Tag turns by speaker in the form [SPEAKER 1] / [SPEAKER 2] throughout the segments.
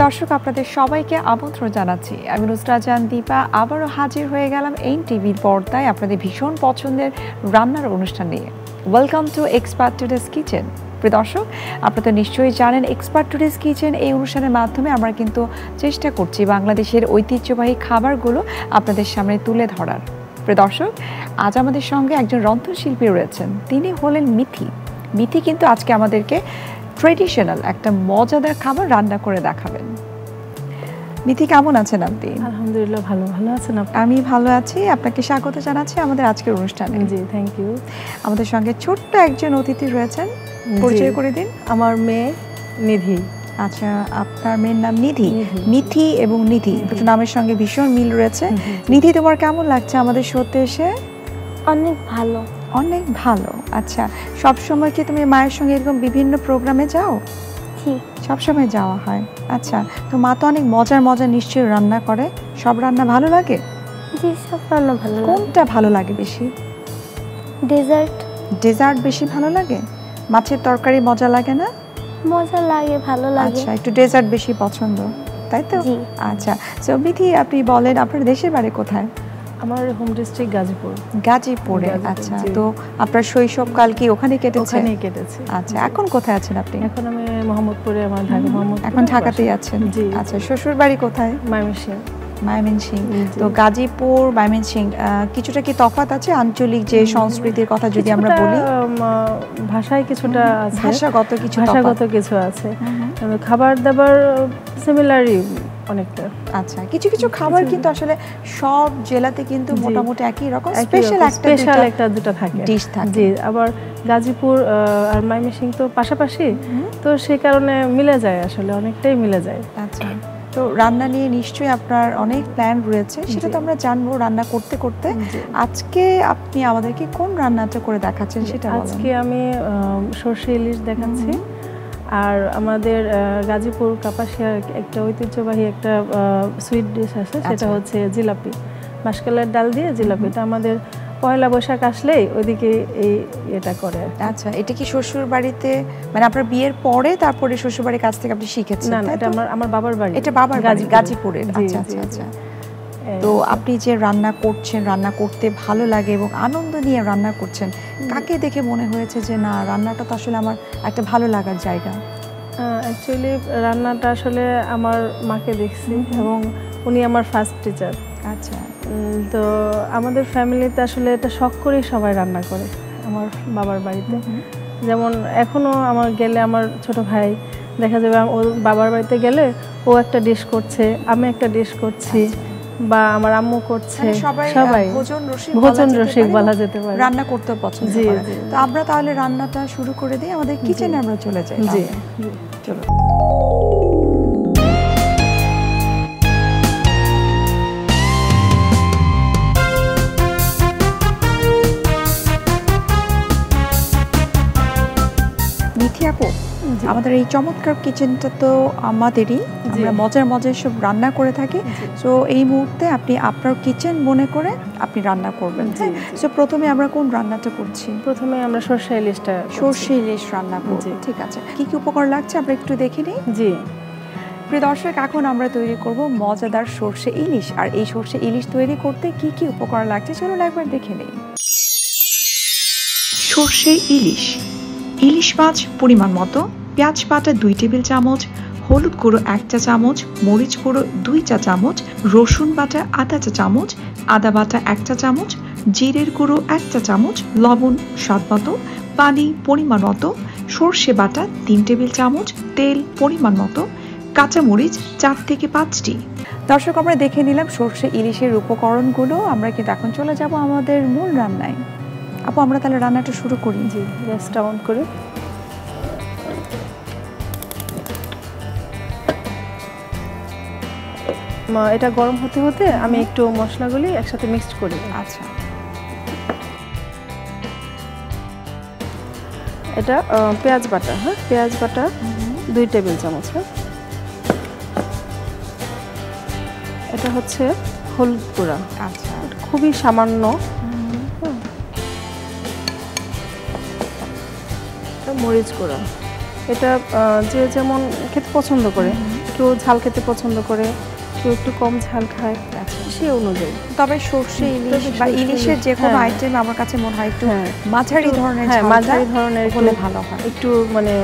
[SPEAKER 1] দর্শক আপনাদের সবাইকে আমন্ত্রণ জানাচ্ছি। আমি নুসরাত জাহান দীপা আবারও হাজির হয়ে গেলাম NTVর পর্দায় আপনাদের ভীষণ পছন্দের রান্নার অনুষ্ঠান নিয়ে। Welcome to expert today's kitchen. প্রিয় দর্শক, আপনারা নিশ্চয়ই জানেন এক্সপার্ট টুডেস কিচেন এই অনুষ্ঠানের মাধ্যমে আমরা কিন্তু চেষ্টা করছি বাংলাদেশের ঐতিহ্যবাহী খাবারগুলো আপনাদের সামনে তুলে ধরার। প্রিয় দর্শক, আজ আমাদের সঙ্গে একজন রন্ধনশিল্পী রয়েছেন, তিনি হলেন মিথি। মিথি কিন্তু আজকে আমাদেরকে ট্রেডিশনাল একটা মজাদার খাবার রান্না করে দেখাবেন। মিথি, কেমন আছেন আপনি?
[SPEAKER 2] আলহামদুলিল্লাহ, ভালো আছেন আপনি?
[SPEAKER 1] আমি ভালো আছি। আপনাকে স্বাগত জানাচ্ছি আমাদের আজকের অনুষ্ঠানে।
[SPEAKER 2] জি, থ্যাংক ইউ।
[SPEAKER 1] আমাদের সঙ্গে ছোট্ট একজন অতিথি রয়েছেন, পরিচয় করে দিন।
[SPEAKER 2] আমার মেয়ে নিধি।
[SPEAKER 1] আচ্ছা, আপনার মেয়ের নাম নিধি। মিথি এবং নিধি দুটো নামের সঙ্গে ভীষণ মিল রয়েছে। নিধি, তোমার কেমন লাগছে আমাদের শোতে এসে?
[SPEAKER 3] অনেক ভালো।
[SPEAKER 1] অনেক ভালো। আচ্ছা, সব সময় কি তুমি মায়ের সঙ্গে এরকম বিভিন্ন প্রোগ্রামে যাও?
[SPEAKER 3] জি,
[SPEAKER 1] সব সময় যাওয়া হয়। আচ্ছা, তো মা তো অনেক মজার নিশ্চয়ই রান্না করে। সব রান্না ভালো লাগে?
[SPEAKER 3] জি, সব রান্না ভালো লাগে।
[SPEAKER 1] কোনটা ভালো লাগে বেশি?
[SPEAKER 3] ডেজার্ট।
[SPEAKER 1] ডেজার্ট বেশি ভালো লাগে? মাছের তরকারি মজা লাগে না?
[SPEAKER 3] মজা লাগে, ভালো লাগে।
[SPEAKER 1] আচ্ছা, একটু ডেজার্ট বেশি পছন্দ, তাই তো?
[SPEAKER 3] জি।
[SPEAKER 1] আচ্ছা, সো মিথি, আপনি বলেন আপনার দেশের বাড়ি কোথায়?
[SPEAKER 2] আমার হোম ডিস্ট্রিক্ট গাজীপুর।
[SPEAKER 1] গাজীপুরে। আচ্ছা, তো আপনার শৈশবকাল কি ওখানে কেটেছে?
[SPEAKER 2] ওখানেই কেটেছে।
[SPEAKER 1] আচ্ছা, এখন কোথায় আছেন আপনি?
[SPEAKER 2] এখন আমি মোহাম্মদপুরে, আমার ঢাকা মোহাম্মদপুর।
[SPEAKER 1] এখন ঢাকাতেই আছেন?
[SPEAKER 2] জি।
[SPEAKER 1] আচ্ছা, শ্বশুর বাড়ি কোথায়? ময়মনসিংহ। তো গাজীপুর, ময়মনসিংহ কিছুটা কি তফাৎ আছে আঞ্চলিক যে সংস্কৃতির কথা যদি আমরা বলি?
[SPEAKER 2] ভাষায় কিছুটা আছে,
[SPEAKER 1] ভাষাগত
[SPEAKER 2] কিছু আছে। খাবার দাবার সিমিলারই অনেকটা।
[SPEAKER 1] আচ্ছা, কিছু খাবার কিন্তু আসলে সব জেলাতে কিন্তু মোটামুটি একই রকম, স্পেশাল একটা
[SPEAKER 2] দুটো থাকে,
[SPEAKER 1] ডিশ থাকে।
[SPEAKER 2] জি, আবার গাজীপুর আর ময়মনসিংহ তো পাশাপাশি, তো সেই কারণে মিলে যায়, আসলে অনেকটাই মিলে যায়।
[SPEAKER 1] আচ্ছা, তো রান্না নিয়ে নিশ্চয়ই আপনার অনেক প্ল্যান রয়েছে, সেটা তো আমরা জানবো রান্না করতে করতে। আজকে আপনি আমাদেরকে কোন রান্নাটা করে দেখাচ্ছেন সেটা বলুন।
[SPEAKER 2] আজকে আমি সরষে ইলিশ দেখাচ্ছি। আর আমাদের গাজীপুর কাপাসিয়ার একটা ঐতিহ্যবাহী একটা সুইট ডিশ আছে, সেটা হচ্ছে জিলাপি। মাসকলাইয়ের ডাল দিয়ে জিলাপিটা আমাদের পয়লা বৈশাখ আসলেই ওইদিকে এটা করে।
[SPEAKER 1] আচ্ছা, এটা কি শ্বশুর বাড়িতে, মানে আপনার বিয়ের পরে তারপরে শ্বশুর বাড়ির কাছ থেকে আপনি শিখেছেন?
[SPEAKER 2] না, এটা আমার বাবার বাড়ি।
[SPEAKER 1] এটা বাবার বাড়ি গাজীপুরে। আচ্ছা আচ্ছা আচ্ছা। তো আপনি যে রান্না করছেন, রান্না করতে ভালো লাগে এবং আনন্দ নিয়ে রান্না করছেন, কাকে দেখে মনে হয়েছে যে না, রান্নাটা তো আসলে আমার একটা ভালো লাগার জায়গা?
[SPEAKER 2] অ্যাকচুয়ালি রান্নাটা আসলে আমার মাকে দেখছি এবং উনি আমার ফার্স্ট টিচার।
[SPEAKER 1] আচ্ছা,
[SPEAKER 2] তো আমাদের ফ্যামিলিতে আসলে এটা শখ করেই সবাই রান্না করে আমার বাবার বাড়িতে। যেমন এখনও আমার গেলে, আমার ছোট ভাই দেখা যাবে ওর বাবার বাড়িতে গেলে ও একটা ডিশ করছে, আমি একটা ডিশ করছি, বা আমার আম্মু করছে, সবাই ভোজন রসিক বলা যেতে পারে,
[SPEAKER 1] রান্না করতে পছন্দ করে। তো আমরা তাহলে রান্নাটা শুরু করে দিই, আমাদের কিচেনে আমরা চলে যাই।
[SPEAKER 2] জি,
[SPEAKER 1] চলো। মিথি আপু, আমাদের এই চমৎকার কিচেনটা তো আমাদেরই, আমরা মজার সব রান্না করে থাকি। সো এই মুহূর্তে আপনি আপনার কিচেন মনে করে আপনি রান্না করবেন। সো প্রথমে আমরা কোন রান্নাটা করছি?
[SPEAKER 2] প্রথমে আমরা সরষে ইলিশ
[SPEAKER 1] রান্না করছি। ঠিক আছে, কি কি উপকরণ লাগছে আমরা একটু দেখে নিই।
[SPEAKER 2] জি,
[SPEAKER 1] প্রিয় দর্শক, এখন আমরা তৈরি করব মজাদার সরষে ইলিশ। আর এই সরষে ইলিশ তৈরি করতে কি কি উপকরণ লাগছে চলুন একবার দেখে নিই। সরষে ইলিশ: ইলিশ মাছ পরিমাণ মতো, পেঁয়াজ বাটা 2 টেবিল চামচ, হলুদ গুঁড়ো 1 চা চামচ, মরিচ গুঁড়ো 2 চা চামচ, রসুন বাটা আধা চা চামচ, আদা বাটা 1 চা চামচ, জিরের গুঁড়ো 1 চা চামচ, লবণ স্বাদ মতো, পানি পরিমাণ মতো, সর্ষে বাটা 3 টেবিল চামচ, তেল পরিমাণ মতো, কাঁচামরিচ 4 থেকে 5টি। দর্শক, আমরা দেখে নিলাম সরষে ইলিশের উপকরণগুলো। আমরা কিন্তু এখন চলে যাব আমাদের মূল রান্নায়। আপু, আমরা তাহলে রান্নাটা শুরু করি।
[SPEAKER 2] জি, গ্যাসটা অন করে এটা গরম হতে হতে আমি একটু মশলাগুলি একসাথে মিক্সড করি।
[SPEAKER 1] আচ্ছা,
[SPEAKER 2] এটা পেঁয়াজ বাটা, পেঁয়াজ বাটা 2 টেবিল চামচ। এটা হচ্ছে হলুদ গুঁড়া,
[SPEAKER 1] আচ্ছা,
[SPEAKER 2] খুবই সামান্য। মরিচ গুঁড়া, এটা যে যেমন খেতে পছন্দ করে, কেউ ঝাল খেতে পছন্দ করে, কেউ একটু কম ঝাল খায়,
[SPEAKER 1] আচ্ছা
[SPEAKER 2] সে অনুযায়ী।
[SPEAKER 1] তবে সর্ষে ইলিশ বা
[SPEAKER 2] সর্ষে
[SPEAKER 1] ইলিশের যে কোনো আইটেম আমার কাছে মনে হয় একটু মাঝারি ধরনের
[SPEAKER 2] মাঝারি ধরনের
[SPEAKER 1] হলে ভালো হয়।
[SPEAKER 2] একটু মানে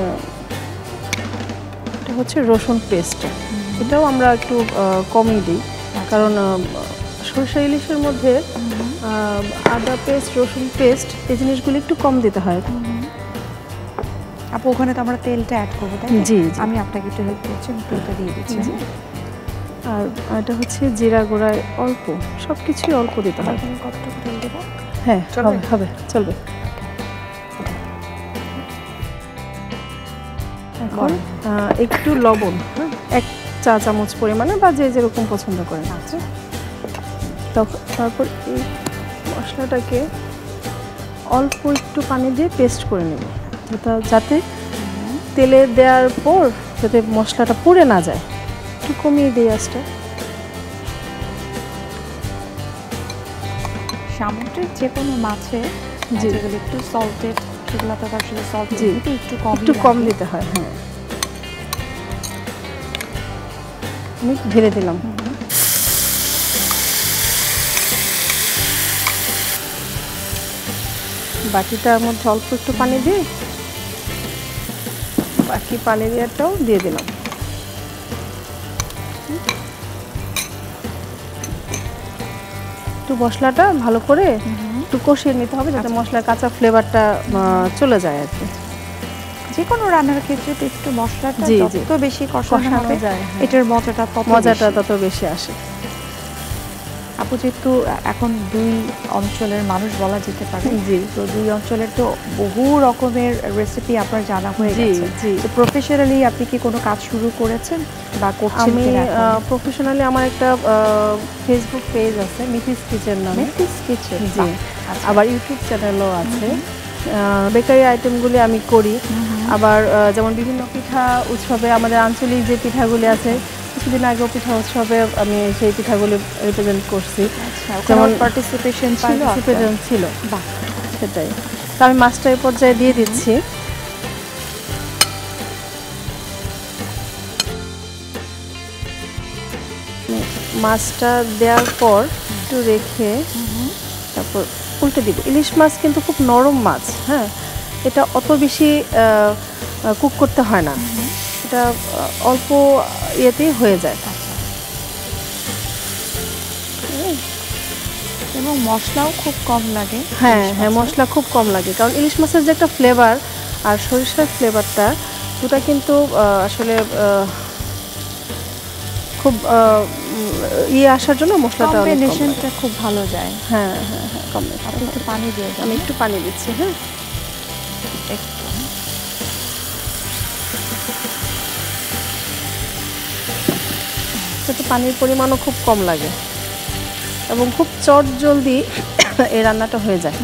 [SPEAKER 2] এটা হচ্ছে রসুন পেস্ট, এটাও আমরা একটু কমই দিই, কারণ সরষে ইলিশের মধ্যে আদা পেস্ট, রসুন পেস্ট এই জিনিসগুলো একটু কম দিতে হয়।
[SPEAKER 1] আপু ওখানে তো আমরা তেলটা অ্যাড করবো, তাই
[SPEAKER 2] জি,
[SPEAKER 1] আমি আপনাকে একটু হেল্প করছি, আমি তেলটা দিয়ে দিচ্ছি।
[SPEAKER 2] আর এটা হচ্ছে জিরা গুঁড়ায় অল্প, সব কিছুই অল্প দিতে হয়।
[SPEAKER 1] কতটুকু তেল দেবো?
[SPEAKER 2] হ্যাঁ হবে চলবে। এখন একটু লবণ, 1 চা চামচ পরিমাণে, বা যে যেরকম পছন্দ করেন।
[SPEAKER 1] আচ্ছা
[SPEAKER 2] তারপর এই মশলাটাকে অল্প একটু পানি দিয়ে পেস্ট করে নেব, যাতে তেলে দেওয়ার পর যাতে মশলাটা পুড়ে না যায়। একটু কমিয়ে দিই আঁচটা।
[SPEAKER 1] সামুদ্রিক যে কোনো মাছে যেগুলো একটু সল্টেড, সেগুলো তো আসলে সল্ট একটু
[SPEAKER 2] কম দিতে হয়। হ্যাঁ, আমি ঢেলে দিলাম। বাকিটার মধ্যে অল্প একটু পানি দিয়ে বাকি পানি দিয়েটাও দিয়ে দিলাম। একটু মশলাটা ভালো করে একটু কষিয়ে নিতে হবে, যাতে মশলার কাঁচা ফ্লেভারটা চলে যায় আর কি।
[SPEAKER 1] যে কোনো রান্নার ক্ষেত্রে তো একটু মশলাটা যত বেশি কষানো হবে
[SPEAKER 2] যায়,
[SPEAKER 1] এটার মজাটা
[SPEAKER 2] তত বেশি আসে।
[SPEAKER 1] আপু যেহেতু এখন 2 অঞ্চলের মানুষ বলা যেতে পারে, তো 2 অঞ্চলের তো বহু রকমের রেসিপি আপনার জানা হয়ে গেছে। তো প্রফেশনালি আপনি কি কোনো কাজ শুরু করেছেন বা করছেন?
[SPEAKER 2] আমি প্রফেশনালি আমার একটা ফেসবুক পেজ আছে, মিথিস কিচেন নামে।
[SPEAKER 1] মিথিস কিচেন,
[SPEAKER 2] জি। আবার ইউটিউব চ্যানেলও আছে। বেকারি আইটেমগুলি আমি করি। আবার যেমন বিভিন্ন পিঠা উৎসবে আমাদের আঞ্চলিক যে পিঠাগুলি আছে, কিছুদিন আগেও পিঠা উৎসবে আমি সেই পিঠাগুলি রিপ্রেজেন্ট করছি।
[SPEAKER 1] যেমন পার্টিসিপেশন
[SPEAKER 2] ছিল। বাহ, সেটাই। তো আমি মাছটা এই পর্যায়ে দিয়ে দিচ্ছি। মাছটা দেওয়ার পর একটু রেখে তারপর উল্টে দিব। ইলিশ মাছ কিন্তু খুব নরম মাছ, হ্যাঁ, এটা অত বেশি কুক করতে হয় না, এটা অল্প ইয়েতেই হয়ে যায়।
[SPEAKER 1] এবং মশলাও খুব কম লাগে।
[SPEAKER 2] হ্যাঁ, মশলা খুব কম লাগে, কারণ ইলিশ মাছের যে একটা ফ্লেভার আর সরিষার ফ্লেভারটা দুটা কিন্তু আসলে খুব আসার জন্য মশলাটা
[SPEAKER 1] কম্বিনেশনটা খুব ভালো যায়।
[SPEAKER 2] হ্যাঁ,
[SPEAKER 1] আপনি একটু পানি দিয়ে দেন।
[SPEAKER 2] আমি একটু পানি দিচ্ছি। হ্যাঁ, একটু পানির পরিমাণও খুব কম লাগে এবং খুব চট জলদি এই রান্নাটা হয়ে যায়।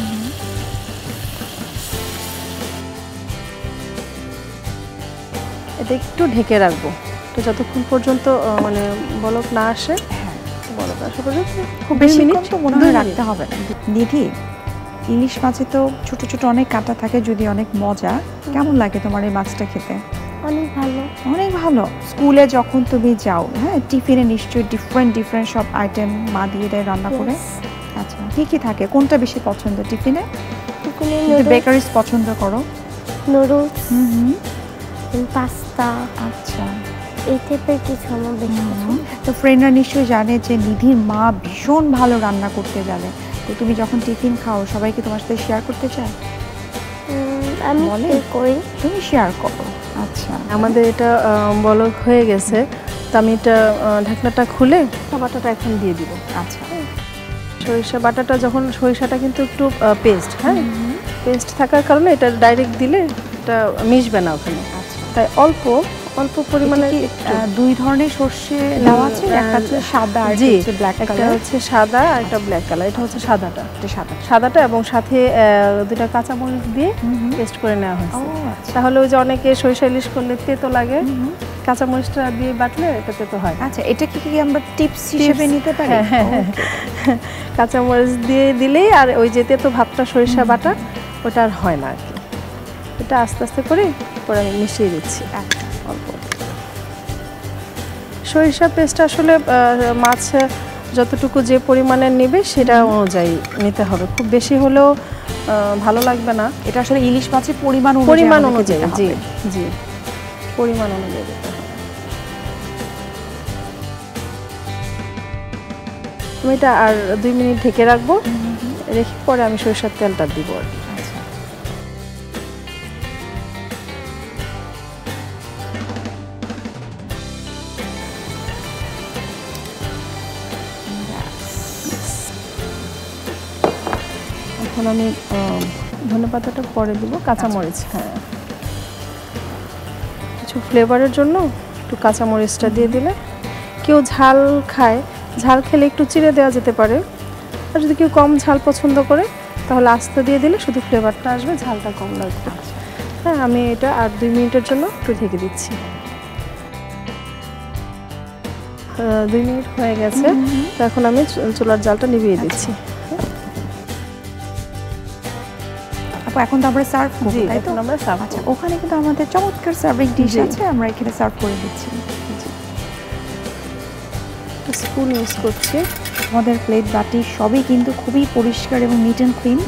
[SPEAKER 2] এটা একটু ঢেকে রাখবো, তো যতক্ষণ পর্যন্ত মানে বলক না আসে। বলক আসা পর্যন্ত
[SPEAKER 1] খুব বেশি তো মনে হয় রাখতে হবে না। নিধি, ইলিশ মাছে তো ছোট ছোট অনেক কাঁটা থাকে, যদি অনেক মজা। কেমন লাগে তোমার এই মাছটা খেতে?
[SPEAKER 3] অনেক ভালো।
[SPEAKER 1] অনেক ভালো। স্কুলে যখন তুমি যাও, হ্যাঁ, টিফিনে নিশ্চয়ই ডিফারেন্ট সব আইটেম মা দিয়ে দেয় রান্না করে। আচ্ছা, কি থাকে, কোনটা বেশি পছন্দ টিফিনে? বেকারিজ পছন্দ করো?
[SPEAKER 3] Noodles, pasta.
[SPEAKER 1] আচ্ছা,
[SPEAKER 3] এই টাইপের কিছু আমার বেশি পছন্দ।
[SPEAKER 1] তো ফ্রেন্ডরা নিশ্চয়ই জানে যে নিধির মা ভীষণ ভালো রান্না করতে জানে। তো তুমি যখন টিফিন খাও, সবাইকে তোমার সাথে শেয়ার করতে চায়?
[SPEAKER 3] আমি করি।
[SPEAKER 1] তুমি শেয়ার করো। আচ্ছা,
[SPEAKER 2] আমাদের এটা বলক হয়ে গেছে, তো আমি এটা ঢাকনাটা খুলে বাটাটা এখন দিয়ে দিব।
[SPEAKER 1] আচ্ছা,
[SPEAKER 2] সরিষা বাটাটা যখন, সরিষাটা কিন্তু একটু পেস্ট, হ্যাঁ, পেস্ট থাকার কারণে এটা ডাইরেক্ট দিলে এটা মিশবে না ওখানে।
[SPEAKER 1] আচ্ছা,
[SPEAKER 2] তাই অল্প পরিমাণে
[SPEAKER 1] 2 ধরনের সরষে দেওয়া আছে, একটা হচ্ছে সাদা আর হচ্ছে ব্ল্যাক কালার।
[SPEAKER 2] একটা হচ্ছে সাদা আর একটা ব্ল্যাক কালার। এটা হচ্ছে সাদাটা এবং সাথে 2টা কাঁচামরিচ দিয়ে পেস্ট করে নেওয়া হয়েছে। তাহলে ওই যে অনেকে সরিষা ইলিশ করলে তেতো লাগে, কাঁচামরিচটা দিয়ে বাটলে এটা তেতো হয়।
[SPEAKER 1] আচ্ছা, এটা কি আমরা টিপস হিসেবে নিতে পারি?
[SPEAKER 2] হ্যাঁ, কাঁচামরিচ দিয়ে দিলেই আর ওই যে তেতো ভাবটা সরিষা বাটা ওটা আর হয় না আর কি। এটা আস্তে আস্তে করে পরে আমি মিশিয়ে দিচ্ছি অল্প। সরিষা পেস্ট আসলে মাছ যতটুকু যে পরিমাণে নেবে সেটা অনুযায়ী নিতে হবে, খুব বেশি হলেও ভালো লাগবে না।
[SPEAKER 1] এটা আসলে ইলিশ মাছের পরিমাণ
[SPEAKER 2] অনুযায়ী জি জি, পরিমাণ অনুযায়ী দিতে হবে। আমি এটা আর 2 মিনিট ঢেকে রাখবো, রেখে পরে আমি সরিষার তেলটা দিব আর কি। এখন আমি ধনেপাতাটা পরে দিব, কাঁচামরিচ, হ্যাঁ কিছু ফ্লেভারের জন্য একটু কাঁচামরিচটা দিয়ে দিলে, কেউ ঝাল খায়, ঝাল খেলে একটু চিড়ে দেওয়া যেতে পারে, আর যদি কেউ কম ঝাল পছন্দ করে তাহলে আস্ত দিয়ে দিলে শুধু ফ্লেভারটা আসবে, ঝালটা কম লাগবে। হ্যাঁ, আমি এটা আর 2 মিনিটের জন্য একটু ঢেকে দিচ্ছি। 2 মিনিট হয়ে গেছে, তো এখন আমি চুলার জালটা নিভিয়ে দিচ্ছি।
[SPEAKER 1] এখন তো আমরা সার্ভ করব, তাই তো?
[SPEAKER 2] আমরা সার্ভ।
[SPEAKER 1] আচ্ছা, ওখানে কিন্তু আমাদের চমৎকার সার্ভিং ডিশ আছে, আমরা এখানে সার্ভ করে দিচ্ছি।
[SPEAKER 2] স্পুন ইউজ করছি।
[SPEAKER 1] আমাদের প্লেট বাটি সবই কিন্তু খুবই পরিষ্কার এবং নিট অ্যান্ড ক্লিন,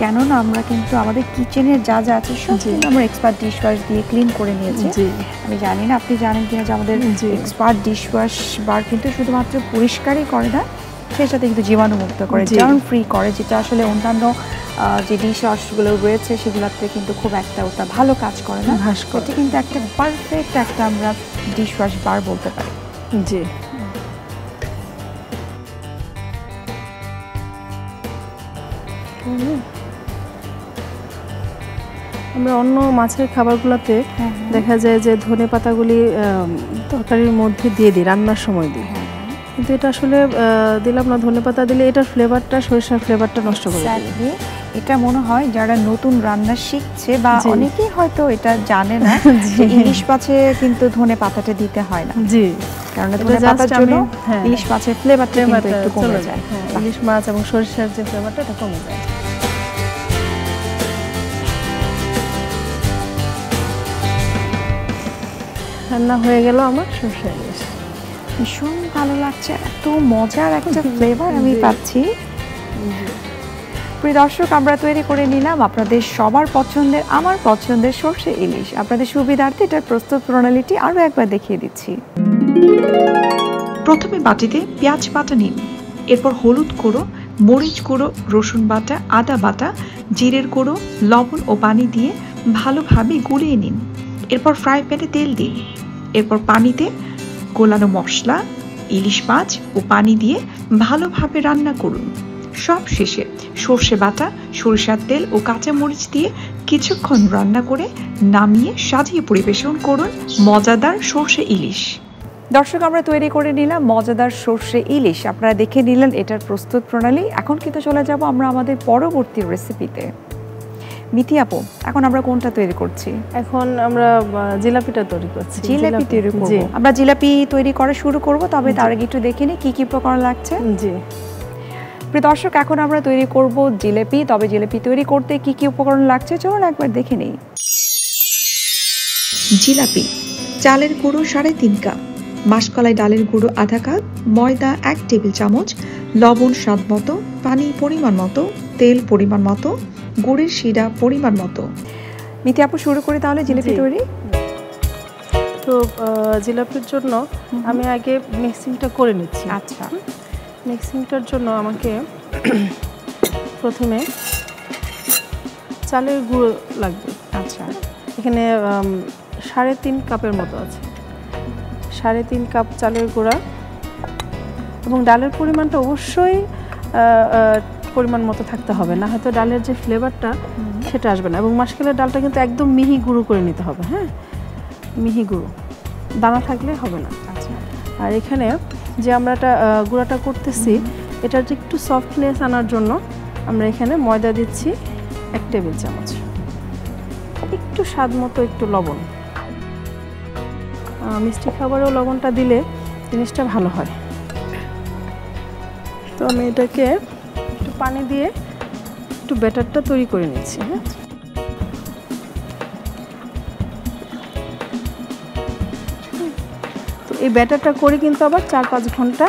[SPEAKER 1] কেননা আমরা কিন্তু আমাদের কিচেনের যা যা আছে সব কিন্তু আমরা এক্সপার্ট ডিশ ওয়াশ দিয়ে ক্লিন করে নিয়েছি। আমি জানি না আপনি জানেন কিনা যে আমাদের এক্সপার্ট ডিশ ওয়াশ বার কিন্তু শুধুমাত্র পরিষ্কারই করে না, সেই সাথে কিন্তু জীবাণুমুক্ত করে, জার্ম ফ্রি করে, যেটা আসলে অন্যান্য যে ডিশ ওয়াশগুলো রয়েছে সেগুলোতে কিন্তু খুব একটা ওটা ভালো কাজ করে না। এটা কিন্তু একটা পারফেক্ট একটা আমরা ডিশ ওয়াশ বার বলতে পারি।
[SPEAKER 2] জি, আমরা অন্য মাছের খাবারগুলোতে দেখা যায় যে ধনে পাতাগুলি তরকারির মধ্যে দিয়ে দিই, রান্নার সময় দিই, কিন্তু এটা আসলে দিলাম না। ধনে পাতা দিলে এটার ফ্লেভারটা, সরিষার ফ্লেভারটা নষ্ট করে দেবে।
[SPEAKER 1] এটা মনে হয় যারা নতুন রান্না শিখছে বা অনেকেই হয়তো এটা জানে না যে ইলিশ মাছে কিন্তু ধনে পাতাটা দিতে হয় না।
[SPEAKER 2] জি,
[SPEAKER 1] কারণ ধনে পাতার জন্য ইলিশ মাছের ফ্লেভারটা কিন্তু একটু কমে যায়।
[SPEAKER 2] ইলিশ মাছ এবং সরিষার যে ফ্লেভারটা এটা কমে যায়। রান্না হয়ে গেল আমার সরষে ইলিশ।
[SPEAKER 1] ভীষণ ভালো লাগছে, এত মজার একটা ফ্লেভার আমি পাচ্ছি। প্রিয় দর্শক, আমরা তৈরি করে নিলাম আপনাদের সবার পছন্দের, আমার পছন্দের সরষে ইলিশ। আপনাদের সুবিধার্থে এটার প্রস্তুত প্রণালীটি আরও একবার দেখিয়ে দিচ্ছি। প্রথমে বাটিতে পেঁয়াজ বাটা নিন, এরপর হলুদ গুঁড়ো, মরিচ গুঁড়ো, রসুন বাটা, আদা বাটা, জিরের গুঁড়ো, লবণ ও পানি দিয়ে ভালোভাবে গুলিয়ে নিন। এরপর ফ্রাই প্যানে তেল দিন, এরপর পানিতে গোলানো মশলা, ইলিশ মাছ ও পানি দিয়ে ভালোভাবে রান্না করুন। সব শেষে সর্ষে বাটা, সরিষার তেল ও কাঁচা মরিচ দিয়ে কিছুক্ষণ রান্না করে নামিয়ে সাজিয়ে পরিবেশন করুন মজাদার সর্ষে ইলিশ। দর্শক, আমরা তৈরি করে নিলাম মজাদার সর্ষে ইলিশ। আপনারা দেখে নিলেন এটার প্রস্তুত প্রণালী। এখন কিন্তু চলে যাব আমরা আমাদের পরবর্তী রেসিপিতে। মিথি আপু, এখন আমরা কোনটা তৈরি করছি?
[SPEAKER 2] এখন আমরা জিলাপিটা তৈরি করছি।
[SPEAKER 1] জিলাপি তৈরি করব। আমরা জিলাপি তৈরি করা শুরু করব, তবে তার আগে একটু দেখে নিই কি কি উপকরণ লাগছে।
[SPEAKER 2] জি
[SPEAKER 1] প্রিয় দর্শক, এখন আমরা তৈরি করব জিলাপি, তবে জিলাপি তৈরি করতে কি কি উপকরণ লাগছে চলুন একবার দেখে নিই। জিলাপি: চালের গুঁড়ো 3.5 কাপ, মাসকলাই ডালের গুঁড়ো আধা কাপ, ময়দা 1 টেবিল চামচ, লবণ স্বাদ মতো, পানি পরিমাণ মতো, তেল পরিমাণ মতো, গুড়ের শিরা পরিমাণ মতো। মিথি আপু, শুরু করি তাহলে জিলাপি তৈরি।
[SPEAKER 2] তো জিলাপির জন্য আমি আগে মিক্সিংটা করে নিচ্ছি।
[SPEAKER 1] আচ্ছা,
[SPEAKER 2] মিক্সিংটার জন্য আমাকে প্রথমে চালের গুঁড়ো লাগবে।
[SPEAKER 1] আচ্ছা,
[SPEAKER 2] এখানে 3.5 কাপের মতো আছে। 3.5 কাপ চালের গুঁড়া, এবং ডালের পরিমাণটা অবশ্যই পরিমাণ মতো থাকতে হবে, না হয়তো ডালের যে ফ্লেভারটা সেটা আসবে না। এবং মাসকলাইয়ের ডালটা কিন্তু একদম মিহি গুঁড়ো করে নিতে হবে। হ্যাঁ, মিহি গুঁড়ো, দানা থাকলে হবে না।
[SPEAKER 1] আচ্ছা,
[SPEAKER 2] আর এখানে যে আমরা গুঁড়াটা করতেছি, এটার যে একটু সফটনেস আনার জন্য আমরা এখানে ময়দা দিচ্ছি 1 টেবিল চামচ, একটু স্বাদ মতো একটু লবণ। মিষ্টি খাবারেও লবণটা দিলে জিনিসটা ভালো হয়। তো আমি এটাকে একটু পানি দিয়ে একটু ব্যাটারটা তৈরি করে নিচ্ছি। হ্যাঁ, তো এই ব্যাটারটা করে কিন্তু আবার 4-5 ঘন্টা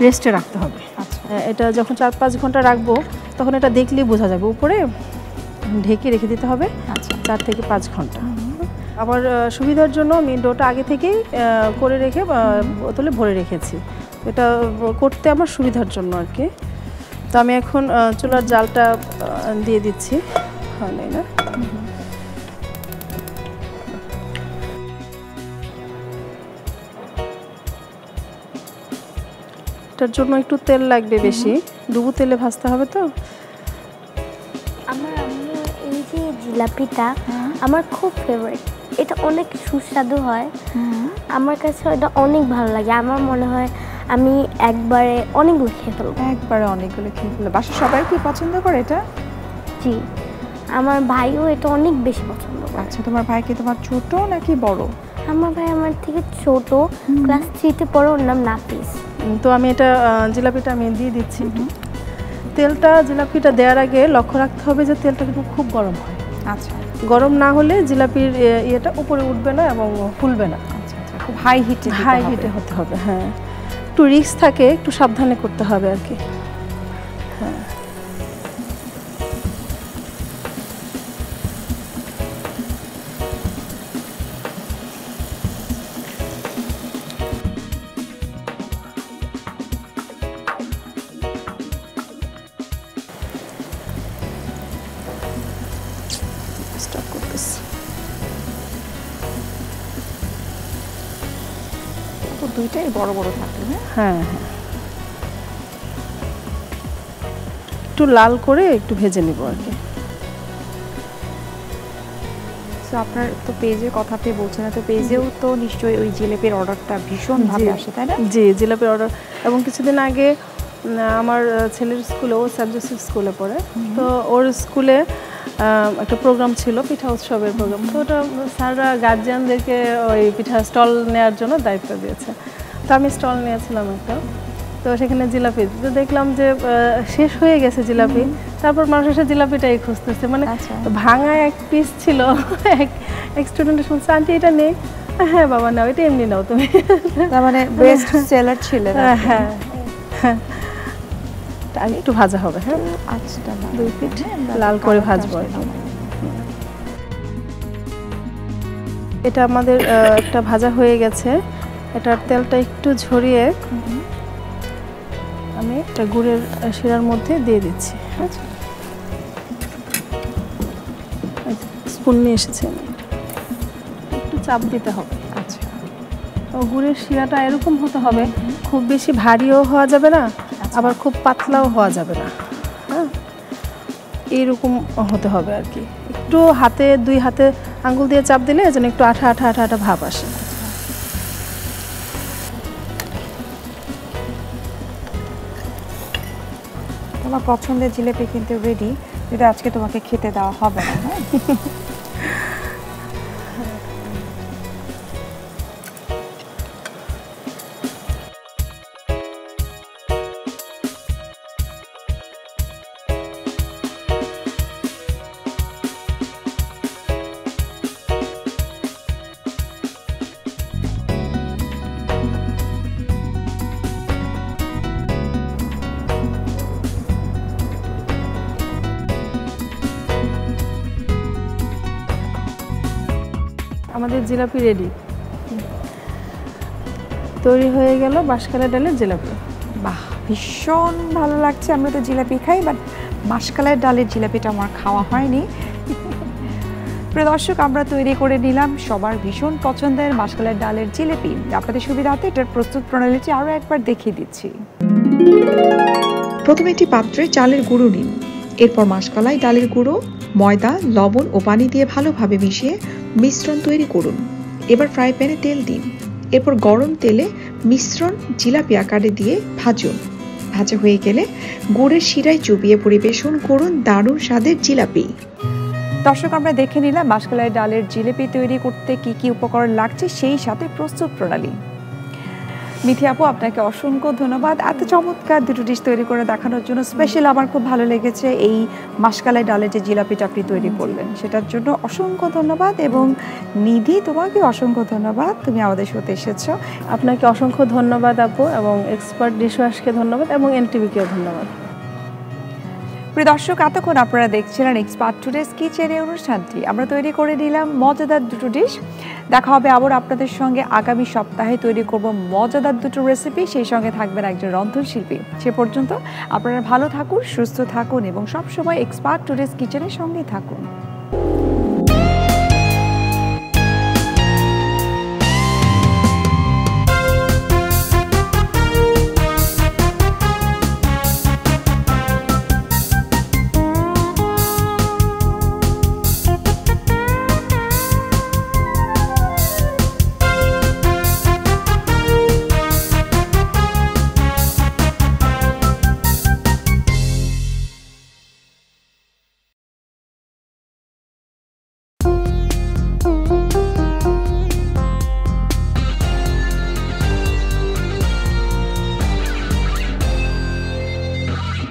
[SPEAKER 2] রেস্টে রাখতে হবে।
[SPEAKER 1] আচ্ছা,
[SPEAKER 2] এটা যখন 4-5 ঘন্টা রাখবো তখন এটা দেখলেই বোঝা যাবে। উপরে ঢেকে রেখে দিতে হবে 4 থেকে 5 ঘন্টা। আমার সুবিধার জন্য আমি ডোটা আগে থেকেই করে রেখে বোতলে ভরে রেখেছি, এটা করতে আমার সুবিধার জন্য আর কি। তো আমি এখন চুলার জালটা দিয়ে দিচ্ছি, হয় নাই না? এটার জন্য একটু তেল লাগবে বেশি, ডুবো তেলে ভাজতে হবে তো।
[SPEAKER 3] আমার আম্মু এই যে জিলাপিটা আমার খুব ফেভারিট, এটা অনেক সুস্বাদু হয়, আমার কাছে এটা অনেক ভালো লাগে। আমার মনে হয় আমি একবারে অনেকগুলো খেয়ে ফেলবো।
[SPEAKER 1] একবারে অনেকগুলো খেয়ে ফেলবো। বাসার সবাই কি পছন্দ করে এটা?
[SPEAKER 3] জি, আমার ভাইও এটা অনেক বেশি পছন্দ করে।
[SPEAKER 1] আচ্ছা, তোমার ভাই কি তোমার ছোট নাকি বড়?
[SPEAKER 3] আমার ভাই আমার থেকে ছোট, ক্লাস 3-তে পড়ে, ওর নাম নাফিস।
[SPEAKER 2] তো আমি এটা জিলাপিটা আমি দিয়ে দিচ্ছি। তেলটা জিলাপিটা দেওয়ার আগে লক্ষ্য রাখতে হবে যে তেলটা কিন্তু খুব গরম হয়।
[SPEAKER 1] আচ্ছা,
[SPEAKER 2] গরম না হলে জিলাপির ইয়েটা উপরে উঠবে না এবং ফুলবে না।
[SPEAKER 1] আচ্ছা আচ্ছা, খুব হাই হিটে
[SPEAKER 2] হতে হবে। হ্যাঁ, একটু রিস্ক থাকে, একটু সাবধানে করতে হবে আর কি। হ্যাঁ, স্টপ করতেছি।
[SPEAKER 1] তো দুইটাই বড় বড় থাকবে।
[SPEAKER 2] হ্যাঁ হ্যাঁ, একটু লাল করে একটু ভেজে নিব আর কি।
[SPEAKER 1] তো আপনার তো পেজের কথা আপনি বলছেন, তো পেজেও তো নিশ্চয়ই ওই জিলেপির অর্ডারটা ভীষণ ভাবে আসে, তাই না?
[SPEAKER 2] জি, জিলাপির অর্ডার। এবং কিছুদিন আগে আমার ছেলের স্কুলে, ও সেন্ট জোসেফ স্কুলে পড়ে, তো ওর স্কুলে একটা প্রোগ্রাম ছিল, পিঠা উৎসবের প্রোগ্রাম। তো ওটা স্যাররা গার্জিয়ানদেরকে ওই পিঠা স্টল নেওয়ার জন্য দায়িত্ব দিয়েছে। তো আমি স্টল নিয়েছিলাম একটা, তো সেখানে জিলাপি তো দেখলাম যে শেষ হয়ে গেছে জিলাপি। তারপর মানুষ এসে জিলাপিটাই খুঁজতেছে, মানে ভাঙা এক পিস ছিল। এক স্টুডেন্টের শুনছে, আন্টি এটা নেই। হ্যাঁ বাবা, নাও, এটা এমনি নাও তুমি।
[SPEAKER 1] তার মানে বেস্ট সেলার ছিলেন।
[SPEAKER 2] হ্যাঁ, একটু ভাজা হবে। হ্যাঁ,
[SPEAKER 1] আচ্ছা,
[SPEAKER 2] 2 পিঠ লাল করে ভাজবো। এটা আমাদের একটা ভাজা হয়ে গেছে, এটার তেলটা একটু ঝরিয়ে আমি এটা গুড়ের শিরার মধ্যে দিয়ে দিচ্ছি। আচ্ছা, স্পুন নিয়ে এসেছি আমি, একটু চাপ দিতে হবে।
[SPEAKER 1] আচ্ছা,
[SPEAKER 2] তো গুড়ের শিরাটা এরকম হতে হবে, খুব বেশি ভারীও হওয়া যাবে না, আবার খুব পাতলাও হওয়া যাবে না। হ্যাঁ, এইরকম হতে হবে আর কি। একটু হাতে, 2 হাতে আঙ্গুল দিয়ে চাপ দিলে যেন একটু আঠা আঠা আঠা আঠা ভাব আসে।
[SPEAKER 1] তোমার পছন্দের জিলেপি কিন্তু রেডি, যেটা আজকে তোমাকে খেতে দেওয়া হবে না। হ্যাঁ,
[SPEAKER 2] আমাদের জিলাপি রেডি, তৈরি হয়ে গেল মাসকলাই ডালের জিলাপি।
[SPEAKER 1] বাহ, ভীষণ ভালো লাগছে। আমরা তো জিলাপি খাই, বাট মাসকলাই ডালের জিলাপিটা আমার খাওয়া হয়নি। প্রিয় দর্শক, আমরা তৈরি করে নিলাম সবার ভীষণ পছন্দের মাসকলাই ডালের জিলাপি। আপনাদের সুবিধার্থে এটার প্রস্তুত প্রণালীটি আরও একবার দেখিয়ে দিচ্ছি। প্রথমে একটি পাত্রে চালের গুঁড়ো নিন, এরপর মাসকলাই ডালের গুঁড়ো, ময়দা, লবণ ও পানি দিয়ে ভালোভাবে মিশিয়ে মিশ্রণ তৈরি করুন। এবার ফ্রাই প্যানে তেল দিন, এরপর গরম তেলে মিশ্রণ জিলাপি আকারে দিয়ে ভাজুন। ভাজা হয়ে গেলে গুড়ের শিরায় চুবিয়ে পরিবেশন করুন দারুণ স্বাদের জিলাপি। দর্শক, আমরা দেখে নিলাম মাসকলাই ডালের জিলাপি তৈরি করতে কি কি উপকরণ লাগছে, সেই সাথে প্রস্তুত প্রণালী। মিথি আপু, আপনাকে অসংখ্য ধন্যবাদ এত চমৎকার দুটো ডিশ তৈরি করে দেখানোর জন্য। স্পেশাল আমার খুব ভালো লেগেছে এই মাসকালাই ডালের যে জিলাপিটা আপনি তৈরি করলেন, সেটার জন্য অসংখ্য ধন্যবাদ। এবং নিধি, তোমাকে অসংখ্য ধন্যবাদ, তুমি আমাদের সাথে এসেছো।
[SPEAKER 2] আপনাকে অসংখ্য ধন্যবাদ আপু, এবং এক্সপার্ট ডিশওয়াশকে ধন্যবাদ, এবং এনটিভিকেও ধন্যবাদ।
[SPEAKER 1] প্রিয় দর্শক, এতক্ষণ আপনারা দেখছিলেন এক্সপার্ট টুডেস কিচেন এই অনুষ্ঠানটি। আমরা তৈরি করে নিলাম মজাদার দুটো ডিশ। দেখা হবে আবার আপনাদের সঙ্গে আগামী সপ্তাহে। তৈরি করব মজাদার দুটো রেসিপি, সেই সঙ্গে থাকবেন একজন রন্ধনশিল্পী। সে পর্যন্ত আপনারা ভালো থাকুন, সুস্থ থাকুন এবং সবসময় এক্সপার্ট টুডেস কিচেনের সঙ্গেই থাকুন।